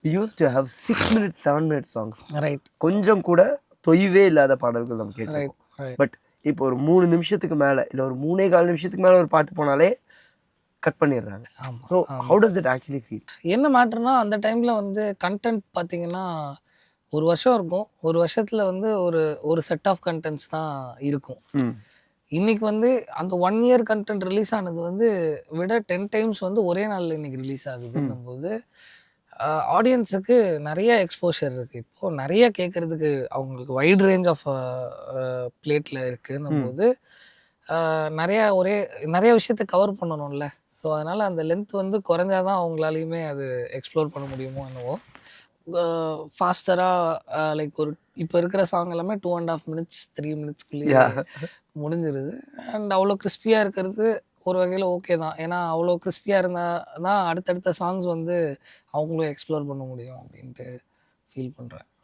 We used to have 6 minutes, 7 minutes songs. Right கொஞ்சம் கூட தொய்வே இல்லாத பாடல்கள் நம்ம ரைட் கேட்டிருக்கோம். ரைட் பட் இப்போ ஒரு 3 நிமிஷத்துக்கு மேல, இல்ல ஒரு 3 1/4 நிமிஷத்துக்கு மேல ஒரு பாட்டு போனாலே கட் பண்ணிடுறாங்க. ஆமாம் ஸோ ஆமாம். How does it actually feel? என்ன மேட்டர்னா அந்த டைமில் வந்து கண்டென்ட் பார்த்தீங்கன்னா ஒரு வருஷம் இருக்கும். ஒரு வருஷத்தில் வந்து ஒரு ஒரு செட் ஆஃப் கண்டென்ட்ஸ் தான் இருக்கும். ம். இன்னைக்கு வந்து அந்த 1 இயர் கண்டென்ட் ரிலீஸ் ஆனது வந்து விட 10 டைம்ஸ் வந்து ஒரே நாளில் இன்னைக்கு ரிலீஸ் ஆகுதுன்னும்போது ஆடியன்ஸுக்கு நிறைய எக்ஸ்போஷர் இருக்குது. இப்போது நிறைய கேட்குறதுக்கு அவங்களுக்கு வைட் ரேஞ்ச் ஆஃப் பிளேட்டில் இருக்குன்னும்போது நிறைய விஷயத்தை கவர் பண்ணணும்ல. ஸோ அதனால் அந்த லென்த் வந்து குறைஞ்சா தான் அவங்களாலையுமே அது எக்ஸ்ப்ளோர் பண்ண முடியுமோ என்னவோ. ஃபாஸ்டராக லைக் ஒரு இப்போ இருக்கிற சாங் எல்லாமே 2.5 மினிட்ஸ் 3 மினிட்ஸ்க்குள்ளேயே யா. முடிஞ்சிருது. அண்ட் அவ்வளோ கிறிஸ்பியாக இருக்கிறது ஒரு வகையில் ஓகே தான். ஏன்னா அவ்வளோ கிறிஸ்பியாக இருந்தால் தான் அடுத்தடுத்த சாங்ஸ் வந்து அவங்களும் எக்ஸ்ப்ளோர் பண்ண முடியும் அப்படின்ட்டு ஃபீல் பண்ணுறேன்.